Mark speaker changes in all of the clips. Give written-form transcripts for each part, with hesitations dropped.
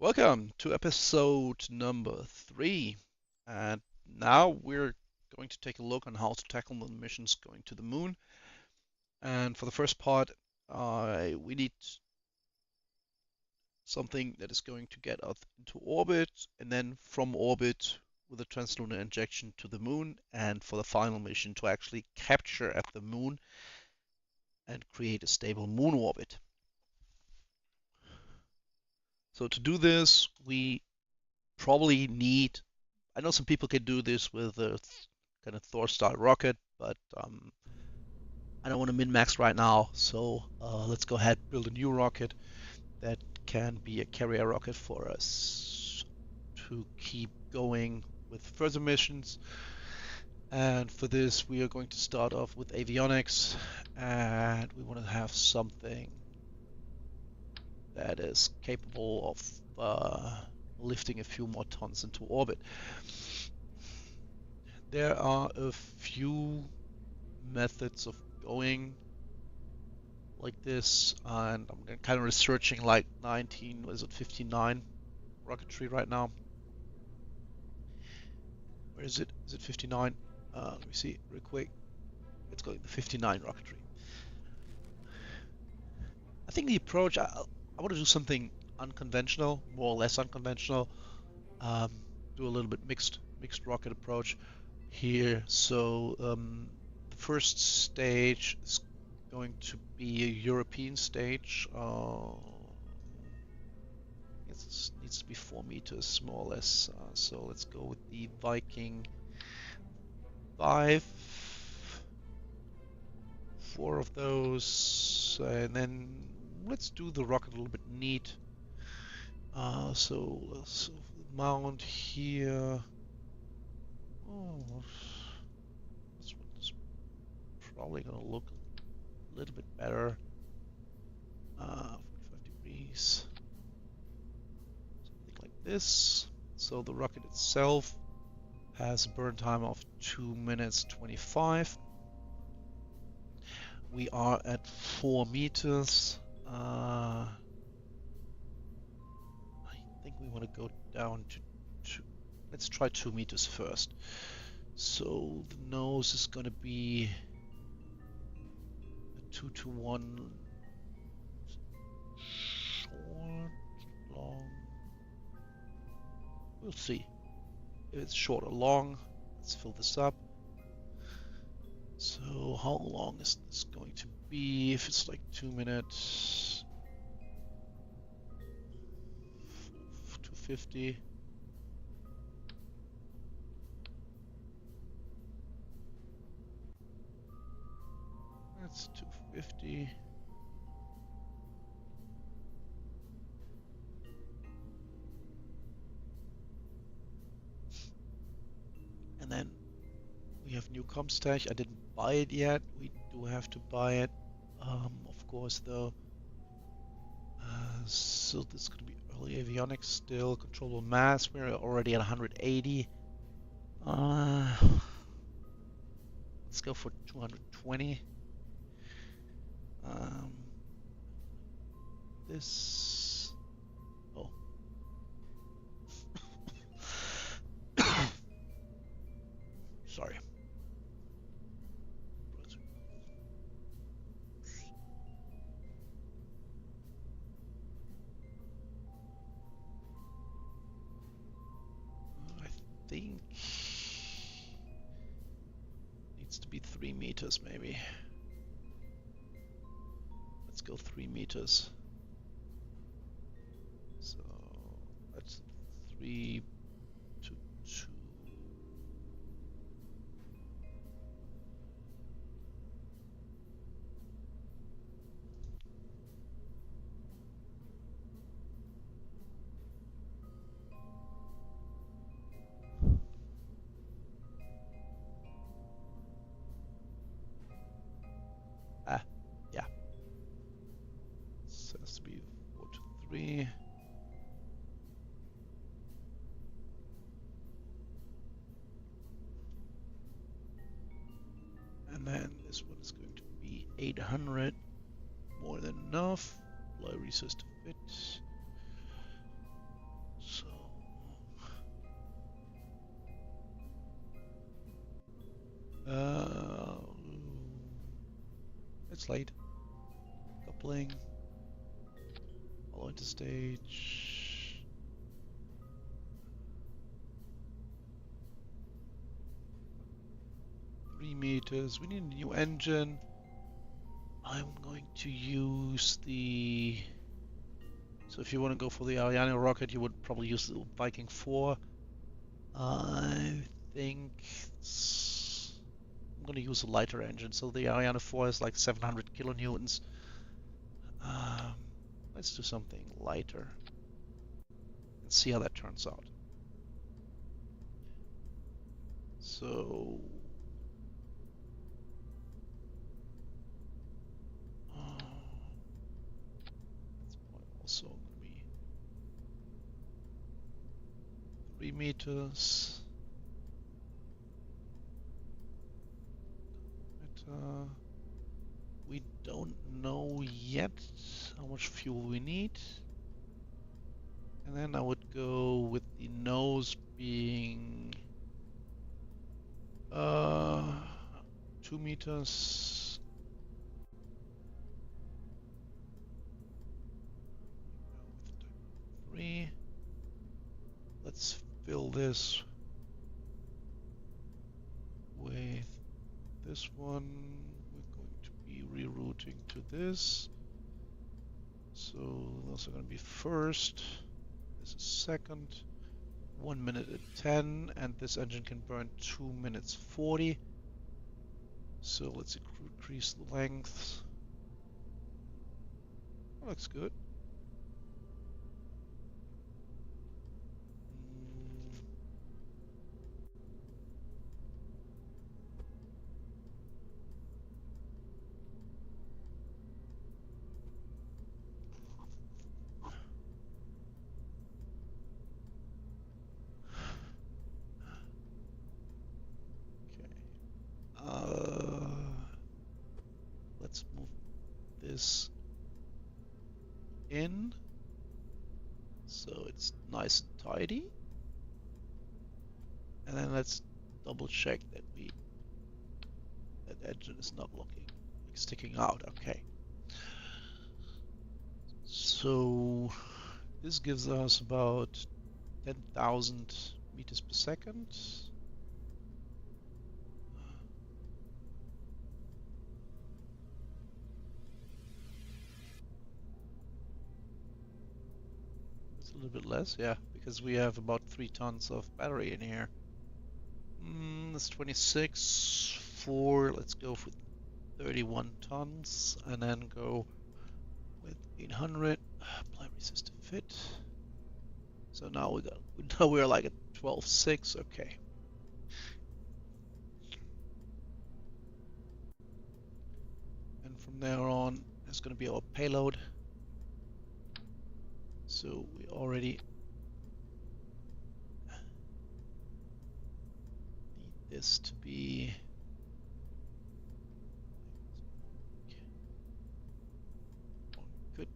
Speaker 1: Welcome to episode number 3. And now we're going to take a look on how to tackle the missions going to the moon. And for the first part, we need something that is going to get us into orbit, and then from orbit with a translunar injection to the moon, and for the final mission to actually capture at the moon and create a stable moon orbit. So to do this, we probably need I know some people can do this with a kind of Thor-style rocket, but I don't want to min-max right now. So let's go ahead and build a new rocket that can be a carrier rocket for us to keep going with further missions. And for this, we are going to start off with avionics, and we want to have something that is capable of lifting a few more tons into orbit. There are a few methods of going like this, and I'm kind of researching like 19, was it 59 rocketry right now? Where is it? Is it 59? Let me see real quick. It's going to 59 rocketry. I think the approach, I want to do something unconventional, more or less unconventional. Um, do a little bit mixed rocket approach here. So the first stage is going to be a European stage. It needs to be 4 meters more or less. So let's go with the Viking 5. 4 of those. And then let's do the rocket a little bit neat. So let's mount here. Oh, this one's probably going to look a little bit better. 45 degrees. Something like this. So the rocket itself has a burn time of 2 minutes 25. We are at 4 meters. I think we want to go down to 2. Let's try 2 meters first. So the nose is going to be a 2-to-1 short, long. We'll see if it's short or long. Let's fill this up. So how long is this going to be? If it's like 2 minutes, 250. That's 250. And then we have new Comstash. I didn't buy it yet. We do have to buy it, of course, though. So this is going to be early avionics still. Controllable mass. We're already at 180. Let's go for 220. This. Oh. Sorry. I think needs to be 3 meters maybe. Let's go 3 meters. So that's 3 to 2. Yeah. So it has to be 4 to 3. And then this one is going to be 800. More than enough. Low resource to fit. Uh, it's late. Coupling. Follow into stage. Three meters. We need a new engine. I'm going to use the... So if you want to go for the Ariane rocket, you would probably use the Viking 4. I think I'm going to use a lighter engine. So the Ariane 4 is like 700 kilonewtons. Um, let's do something lighter and see how that turns out. So that's also going to be 3 meters. We don't know yet how much fuel we need. And then I would go with the nose being 2 meters. 3. Let's fill this with this one. We're going to be rerouting to this. So those are going to be first. This is second. 1 minute and 10, and this engine can burn 2 minutes 40. So let's increase the length. That looks good. Let's move this in so it's nice and tidy, and then let's double check that that engine is not looking like sticking out. Okay, so this gives us about 10,000 meters per second. A little bit less, yeah, because we have about 3 tons of battery in here. That's 26 for, let's go for 31 tons, and then go with 800 apply resistive fit. So now we're like at 12.6. Okay. And from there on, it's going to be our payload. So we already need this to be good.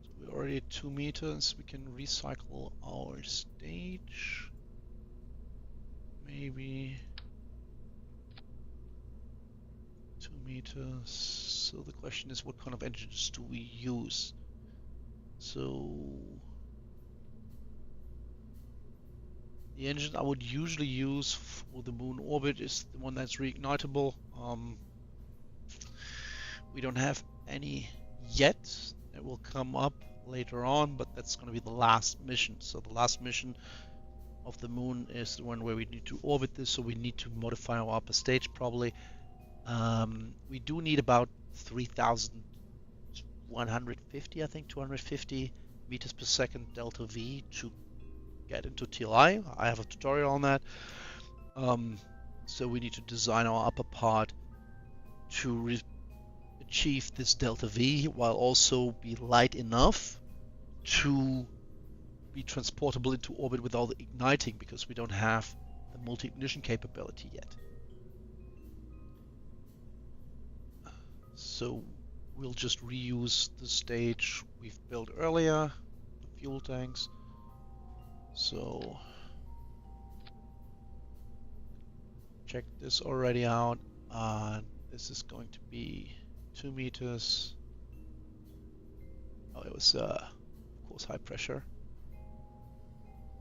Speaker 1: So we're already at 2 meters. We can recycle our stage. Maybe 2 meters. So the question is, what kind of engines do we use? So the engine I would usually use for the moon orbit is the one that's reignitable. We don't have any yet. It will come up later on, but that's going to be the last mission. So the last mission of the moon is the one where we need to orbit this, so we need to modify our upper stage probably. We do need about 3,150, I think, 250 meters per second delta V to get into TLI. I have a tutorial on that. So we need to design our upper part to achieve this delta V while also be light enough to be transportable into orbit without igniting, because we don't have the multi-ignition capability yet. So we'll just reuse the stage we've built earlier, the fuel tanks. So check this already out. This is going to be 2 meters. Oh, it was of course high pressure.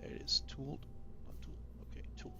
Speaker 1: There it is, tooled, not tooled. Okay, tooled.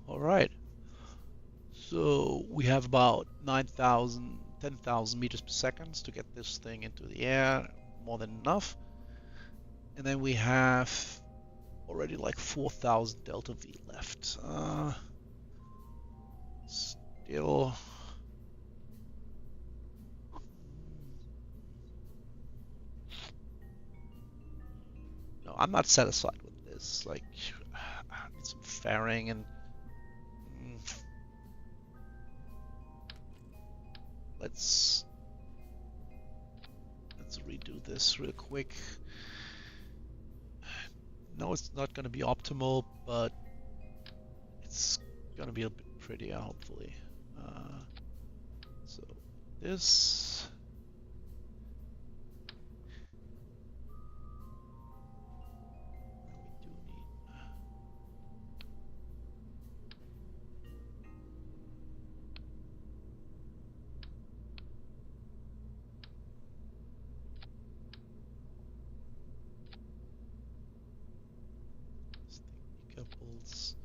Speaker 1: All right. So we have about 9,000, 10,000 meters per second to get this thing into the air, more than enough. And then we have already like 4,000 delta V left. Still. No, I'm not satisfied with this. Like, I need some fairing and let's redo this real quick. No, it's not going to be optimal, but it's going to be a bit prettier, hopefully. So this. We do need. Couples.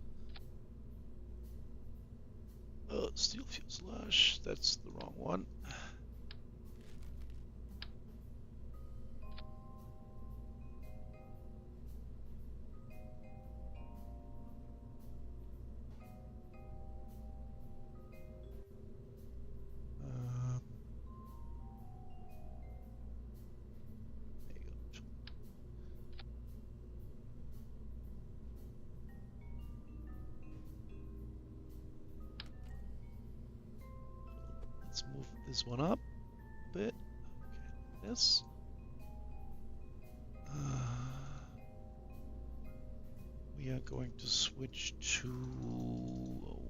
Speaker 1: Steel fuselage. That's the wrong one. There you go. Let's move this one up a bit. Okay, this. We are going to switch to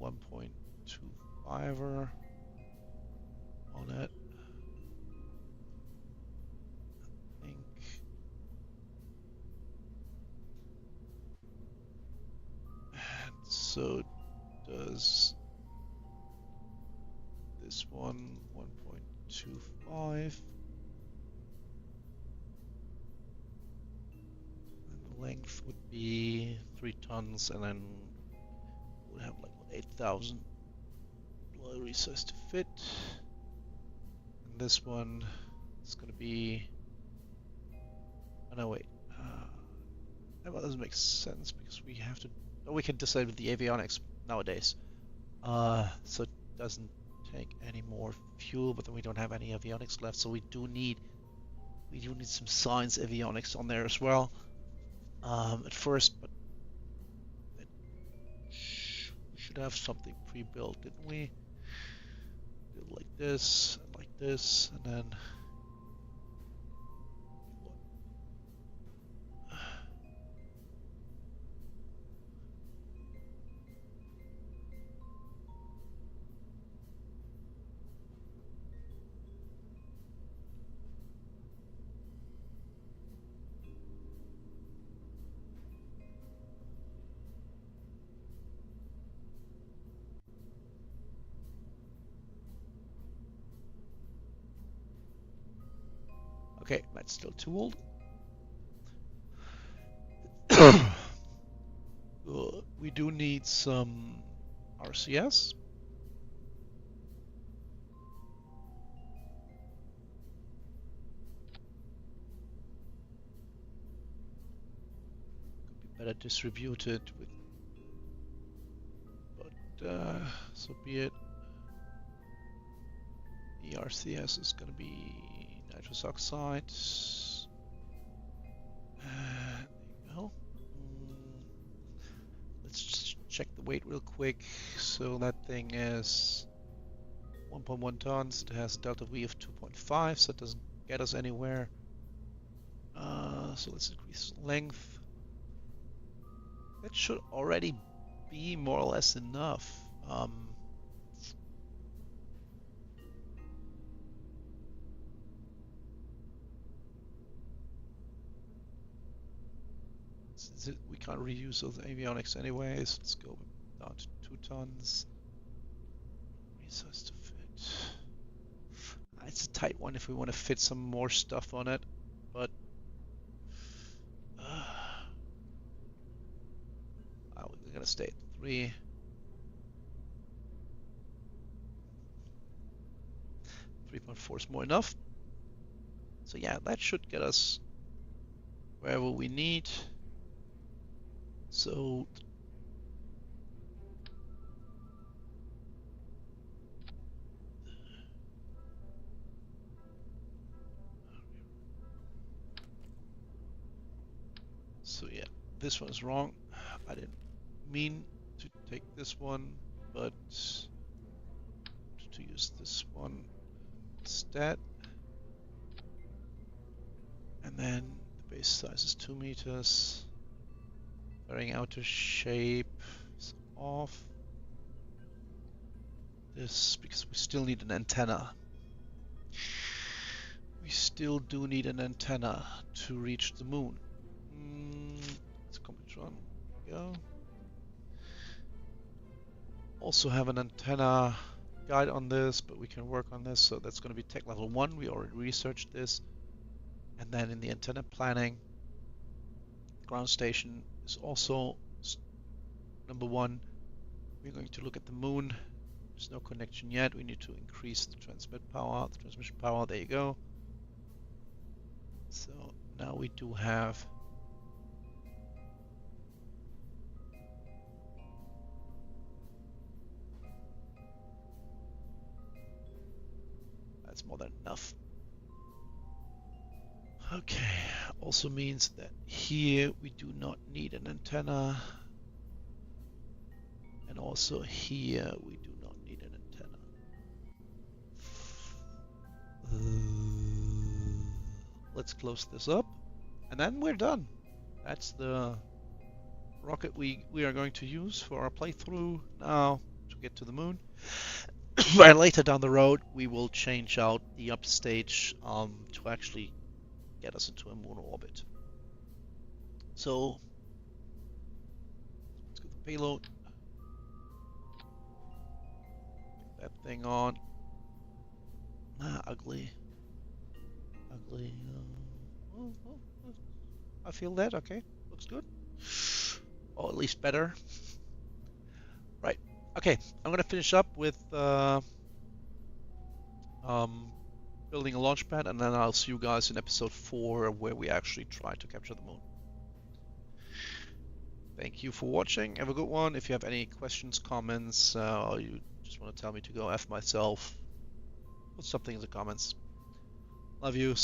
Speaker 1: 1.25er on it. I think. And so does this one 1.25. Length would be 3 tons, and then we'll have like 8,000 blurry size to fit. And this one is going to be. Oh no, wait. That doesn't make sense because we have to. Oh, we can decide with the avionics nowadays. So it doesn't take any more fuel, but then we don't have any avionics left, so we do need some science avionics on there as well. At first, but we should have something pre-built, didn't we? Build like this, and then. Okay, that's still too old. do need some RCS. Could be better distributed with, but so be it. The RCS is going to be nitrous oxide. There you go. Let's just check the weight real quick. So that thing is 1.1 tons. It has a delta V of 2.5, so it doesn't get us anywhere. So let's increase length. That should already be more or less enough. We can't reuse those avionics anyways. Let's go down to 2 tons. Resize to fit. It's a tight one if we want to fit some more stuff on it, but we're gonna stay at 3. 3.4 is more enough. So yeah, that should get us wherever we need. So yeah, this one is wrong. I didn't mean to take this one, but to use this one instead. And then the base size is 2 meters. Varying outer shape is off. This, because we still need an antenna. We still do need an antenna to reach the moon. Let's Cometron. Go. Also have an antenna guide on this, but we can work on this. So that's going to be tech level 1. We already researched this. And then in the antenna planning, the ground station is also number 1. We're going to look at the moon. There's no connection yet. We need to increase the transmission power. There you go. So now we do have that's more than enough. Okay, also means that here we do not need an antenna, and also here we do not need an antenna. Let's close this up, and then we're done. That's the rocket we are going to use for our playthrough now to get to the moon. But later down the road we will change out the upstage to actually get us into a moon orbit. So let's go to the payload. Get that thing on. Ugly. I feel that. Okay, looks good. Or at least better. Right. Okay, I'm gonna finish up with building a launch pad, and then I'll see you guys in episode 4 where we actually try to capture the moon. Thank you for watching. Have a good one. If you have any questions, comments, or you just want to tell me to go F myself, put something in the comments. Love you.